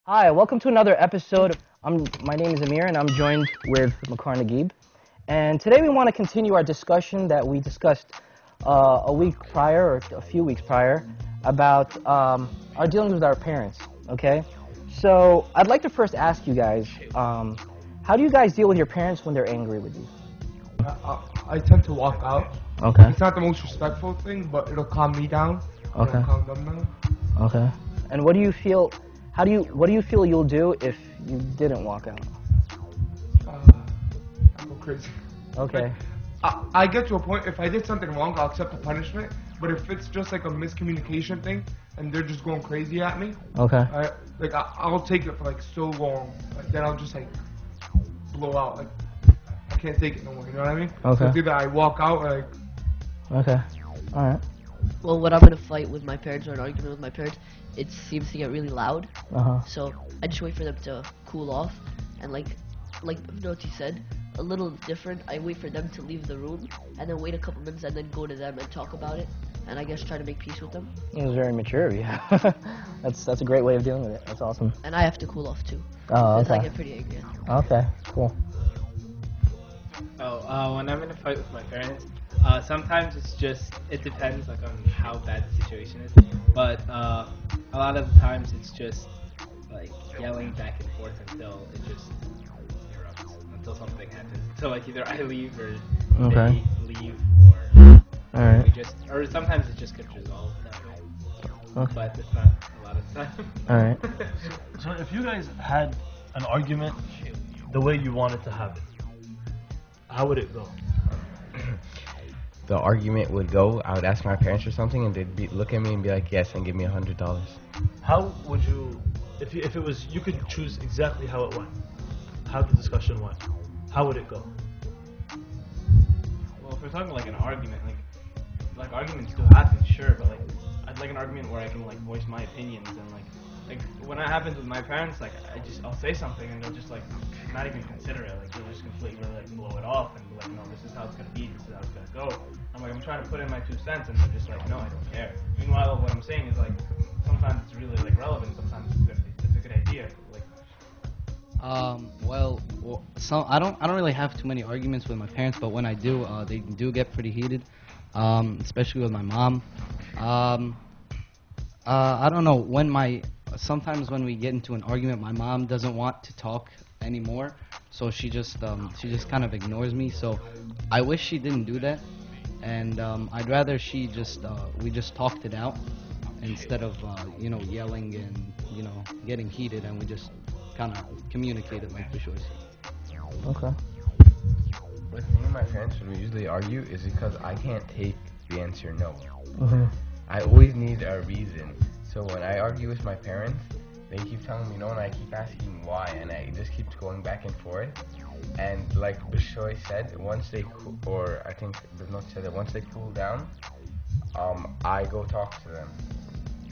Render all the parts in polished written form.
Hi, welcome to another episode. My name is Amir, and I'm joined with Makar Naguib. And today we want to continue our discussion that we discussed a week prior, or a few weeks prior, about our dealings with our parents, okay? So I'd like to first ask you guys, how do you guys deal with your parents when they're angry with you? I tend to walk out. Okay. It's not the most respectful thing, but it'll calm me down. Okay. It'll calm them down. Okay. And what do you feel, what do you feel you'll do if you didn't walk out? I go crazy. Okay. I get to a point, if I did something wrong, I'll accept the punishment. But if it's just like a miscommunication thing, and they're just going crazy at me, Okay. I'll take it for like so long. Like, then I'll just like blow out. Like, I can't take it no more, you know what I mean? Okay. So it's either I walk out or like... Okay. Alright. Well, when I'm in a fight with my parents or an argument with my parents, it seems to get really loud. Uh-huh. So I just wait for them to cool off, and like what you said, a little different. I wait for them to leave the room, and then wait a couple minutes, and then go to them and talk about it, and I guess try to make peace with them. It was very mature, yeah. That's a great way of dealing with it. That's awesome. And I have to cool off too. Oh, Because I okay. get pretty angry. Okay, cool. When I'm in a fight with my parents, sometimes it depends like on how bad the situation is, but a lot of the times it's just like yelling back and forth until it just erupts, until something happens. So like either I leave or Okay. they leave, or Alright. or sometimes it just gets resolved that way. Okay. But it's not a lot of the time. Alright. So if you guys had an argument the way you wanted to have it, how would it go? The argument would go, I would ask my parents for something, and they'd look at me and be like, yes, and give me $100. How would you, if it was, you could choose exactly how it went, how the discussion went, how would it go? Well, if we're talking like an argument, like arguments do happen, sure, but like I'd like an argument where I can like voice my opinions, and like when it happens with my parents, like I'll say something and they'll just like not even consider it, like they'll just completely like blow it off and be like, no, this is how it's gonna be, this is how it's gonna go. I'm like, I'm trying to put in my 2 cents, and they're just like, no, I don't care. Meanwhile, what I'm saying is like sometimes it's really like relevant, sometimes it's a good idea. Like, So I don't really have too many arguments with my parents, but when I do, they do get pretty heated, especially with my mom. I don't know, sometimes when we get into an argument, my mom doesn't want to talk anymore, so she just kind of ignores me. So I wish she didn't do that, and I'd rather we just talked it out instead of yelling and getting heated, and we just kind of communicated like the choice. Okay. With me and my parents, when we usually argue, is because I can't take the answer no. Mm-hmm. I always need a reason. So when I argue with my parents, they keep telling me no, and I keep asking why, and I just keep going back and forth. And like Bishoy said, once they I think Bisnoy said that once they cool down, I go talk to them.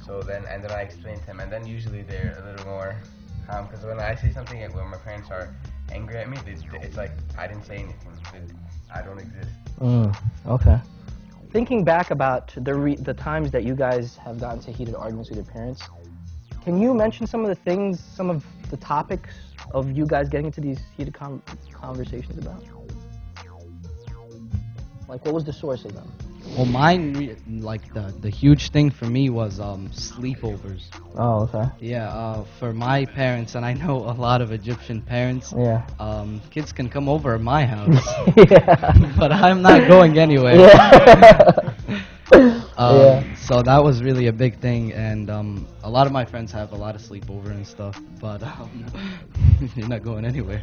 So then I explain to them, and then usually they're a little more calm. Because when I say something when my parents are angry at me, it's like I didn't say anything. I don't exist. Okay. Thinking back about the times that you guys have gotten to heated arguments with your parents, can you mention some of the things, some of the topics of you guys getting into these heated conversations about? Like, what was the source of them? Well, mine, the huge thing for me was sleepovers. Oh, okay. Yeah, for my parents, and I know a lot of Egyptian parents, Yeah. Kids can come over at my house, Yeah. but I'm not going anywhere. Yeah. Yeah. So that was really a big thing, and a lot of my friends have a lot of sleepover and stuff, but you're not going anywhere.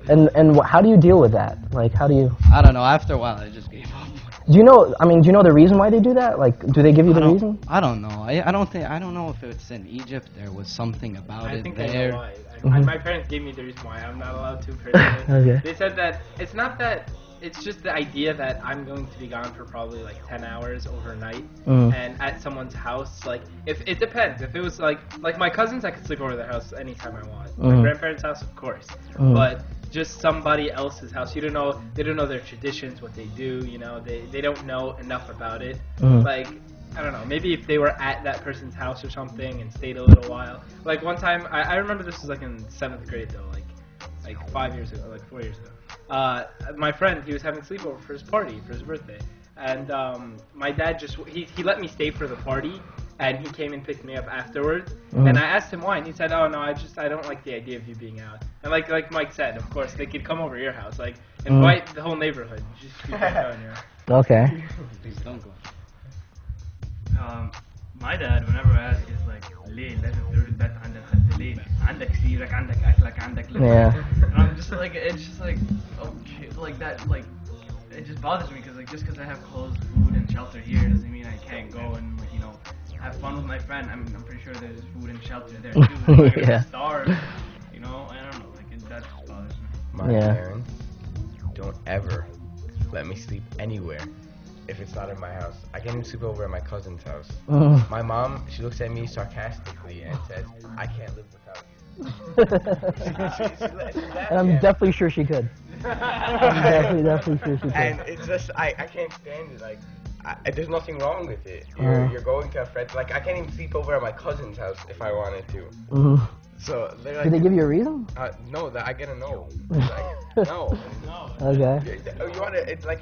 And how do you deal with that? Like, how do you? I don't know. After a while, I just gave up. Do you know? I mean, do you know the reason why they do that? Like, do they give you the reason? I don't know. I don't know if it's in Egypt. There was something about I it think there. I know why. My parents gave me the reason why I'm not allowed to personally. Okay. They said that it's not that, it's just the idea that I'm going to be gone for probably like 10 hours overnight and at someone's house. Like, if it depends. If it was like my cousins, I could sleep over their house anytime I want. My grandparents' house, of course. But just somebody else's house, they don't know their traditions, what they do, they don't know enough about it. Like, I don't know, maybe if they were at that person's house or something and stayed a little while. Like one time, I remember this was like in 7th grade though, like 5 years ago, like 4 years ago. My friend, he was having sleepover for his party, for his birthday. And my dad he let me stay for the party, and he came and picked me up afterwards. And I asked him why, and he said, "Oh no, I don't like the idea of you being out." And like Mike said, of course they could come over your house, like invite the whole neighborhood. Just keep it going, Okay. Please don't go. My dad, whenever I ask, is like, ليه لازم تروح البيت عند الحد ليه؟ عندك سريرك، عندك أكلك، عندك لبسك. Yeah. And I'm just like, it's just like, okay, like that, like, it just bothers me because like just because I have clothes, food, and shelter here doesn't mean I can't go and like have fun with my friend. I'm pretty sure there's food and shelter there too. I'm not gonna starve. I don't know, like that just bothers me. My parents don't ever let me sleep anywhere if it's not in my house. I can't even sleep over at my cousin's house. My mom, she looks at me sarcastically and says, "I can't live without you." And I'm definitely sure she could. I'm definitely sure she could. And it's just, I can't stand it. Like, there's nothing wrong with it. You're going to a friend. Like, I can't even sleep over at my cousin's house if I wanted to. So they're like, did they give you a reason? No, that I get a no. Like, no. Okay. You want to? It's like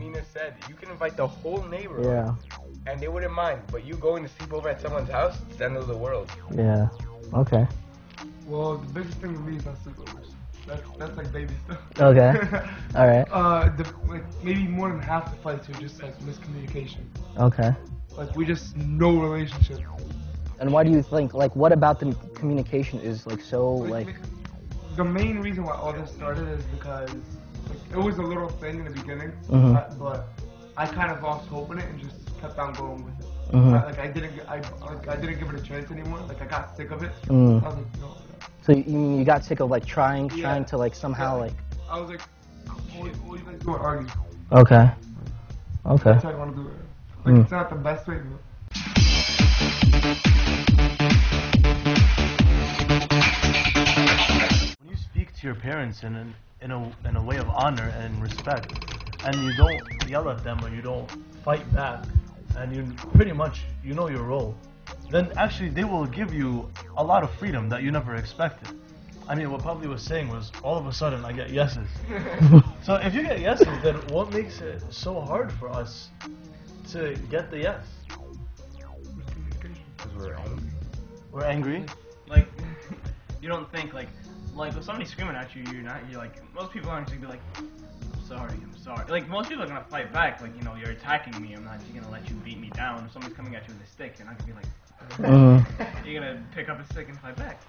Mina said. You can invite the whole neighborhood. Yeah. And they wouldn't mind. But you going to sleep over at someone's house, it's the end of the world. Yeah. Okay. Well, the biggest thing with me is not sleepovers. That's like baby stuff. Okay. All right. Like maybe more than half the fights are just like miscommunication. Okay. Like we just no relationship. And why do you think, like, what about the communication is like so like? The main reason why all this started is because like it was a little thing in the beginning, but I kind of lost hope in it and just kept on going with it. I didn't give it a chance anymore. Like I got sick of it. I was like, no. So you got sick of like trying to like somehow like. I was like, all you guys do is argue. Okay. Okay. That's how I want to do it. Like it's not the best way to do it. When you speak to your parents in a way of honor and respect, and you don't yell at them or you don't fight back, and you pretty much know your role, then actually they will give you a lot of freedom that you never expected. I mean, what Pablo was saying was, all of a sudden I get yeses. So if you get yeses, then what makes it so hard for us to get the yes? Because we're angry. We're angry. Like, you don't think like if somebody's screaming at you, you're like, most people aren't just gonna be like, I'm sorry. Like, most people are gonna fight back, like, you're attacking me, I'm not just gonna let you beat me down. If somebody's coming at you with a stick, you're not gonna be like, you're gonna pick up a stick and fight back.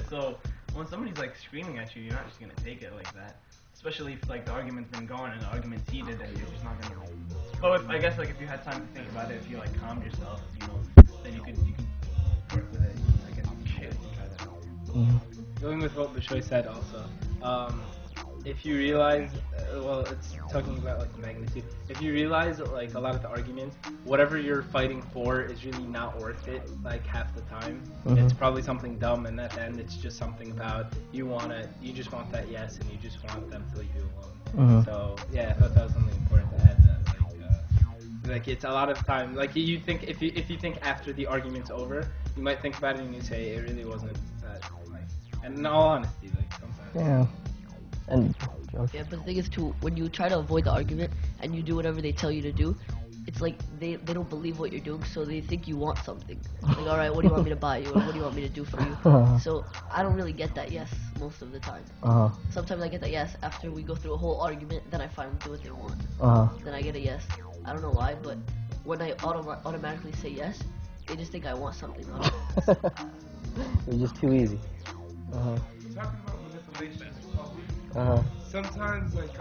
So, when somebody's like screaming at you, you're not just gonna take it like that. Especially if like the argument's been going and the argument's heated, and you're just not gonna like. But I guess like if you had time to think about it, if you like calmed yourself, then you could work with it. I guess you should try that out. Going with what Bishoy said also, if you realize, well, it's talking about like the magnitude. If you realize that like a lot of the arguments, whatever you're fighting for is really not worth it, like half the time. It's probably something dumb, and at the end it's just something about you just want that yes, and you just want them to leave you alone. So yeah, I thought that was something important to add. That like it's a lot of time. Like you think if you think after the argument's over, you might think about it and you say it really wasn't that. And in all honesty, like sometimes. Yeah. And yeah, but the thing is too, when you try to avoid the argument and you do whatever they tell you to do, it's like they don't believe what you're doing, so they think you want something. Like, all right, what do you want me to buy you? Or what do you want me to do for you? So I don't really get that yes most of the time. Sometimes I get that yes after we go through a whole argument, then I finally do what they want. Then I get a yes. I don't know why, but when I automatically say yes, they just think I want something. It's just too easy. Talking about manipulation. Sometimes like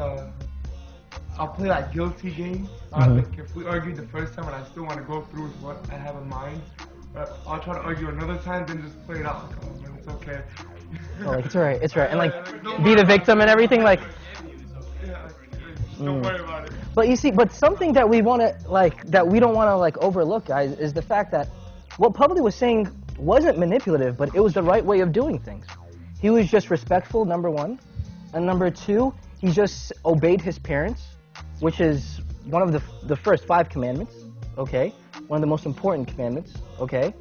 I'll play that guilty game. Like if we argued the first time and I still want to go through with what I have in mind, but I'll try to argue another time, then just play it out. Like, oh man, it's okay. Like it's alright, and like be the victim and everything, like. Yeah, don't worry about it. But you see, something that we want to that we don't want to overlook, guys, is the fact that what Publi was saying wasn't manipulative, but it was the right way of doing things. He was just respectful, number one. And number two, he just obeyed his parents, which is one of the first 5 commandments, okay? one of the most important commandments, okay?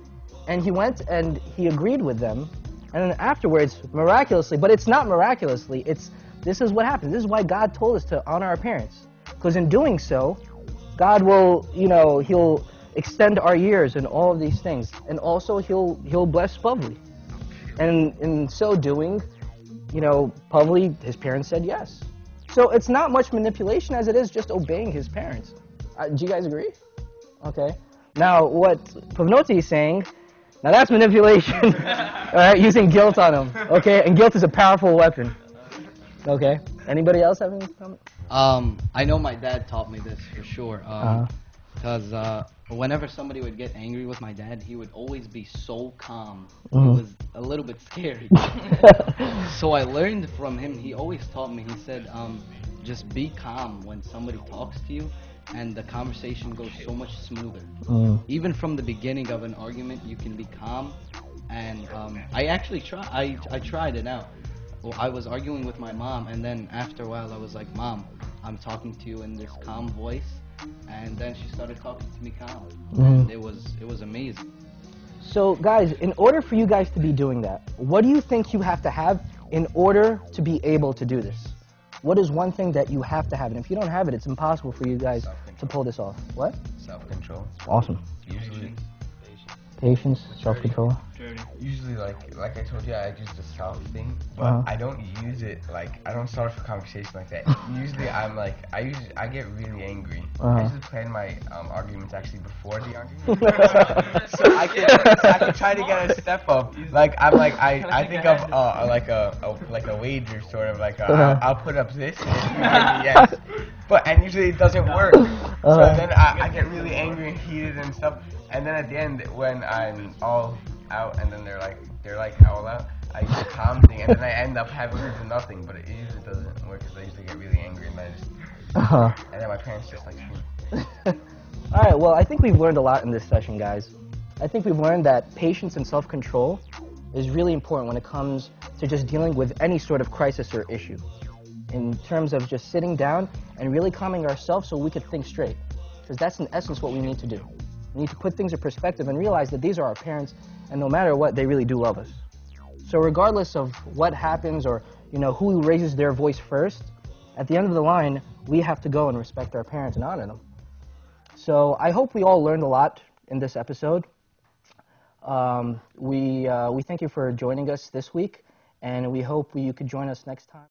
And he went and he agreed with them. And then afterwards, miraculously, but it's not miraculously, this is what happens. This is why God told us to honor our parents. Because in doing so, God will, he'll extend our years and all of these things. And also he'll bless Pavli. And in so doing, Pavli, his parents said yes. So it's not much manipulation as it is just obeying his parents. Do you guys agree? Okay. Now, what Pavnoti is saying, now that's manipulation. All right, using guilt on him. Okay, and guilt is a powerful weapon. Okay. Anybody else have any comment? I know my dad taught me this for sure. Because whenever somebody would get angry with my dad, he would always be so calm. It was a little bit scary. So I learned from him. He always taught me. He said, just be calm when somebody talks to you, and the conversation goes so much smoother. Even from the beginning of an argument, you can be calm. And I actually I tried it out. Well, I was arguing with my mom, and then after a while I was like, Mom, I'm talking to you in this calm voice. And then she started talking to me calm. And it was amazing. So guys, in order for you guys to be doing that, what do you think you have to have in order to be able to do this? What is one thing that you have to have? And if you don't have it, it's impossible for you guys to pull this off. What? Self-control. Awesome. Usually, Patience, self-control. usually like I told you, I use the self thing, but I don't use it I don't start off a conversation like that. Usually I'm like, I get really angry. I usually plan my arguments actually before the argument, so I can try to get a step up. Like I think of like a wager sort of like I'll put up this and yes, and usually it doesn't work. So then I get really angry and heated and stuff. And then at the end, when I'm all out, and then they're like all out, I use the calm thing, and then I end up having to do nothing. But it usually doesn't work because I usually get really angry, and then and then my parents just like. All right. Well, I think we've learned a lot in this session, guys. I think we've learned that patience and self-control is really important when it comes to just dealing with any sort of crisis or issue. In terms of just sitting down and really calming ourselves so we could think straight, because that's in essence what we need to do. We need to put things in perspective and realize that these are our parents, and no matter what, they really do love us. So regardless of what happens or who raises their voice first, at the end of the line, we have to go and respect our parents and honor them. So I hope we all learned a lot in this episode. We thank you for joining us this week, and we hope you could join us next time.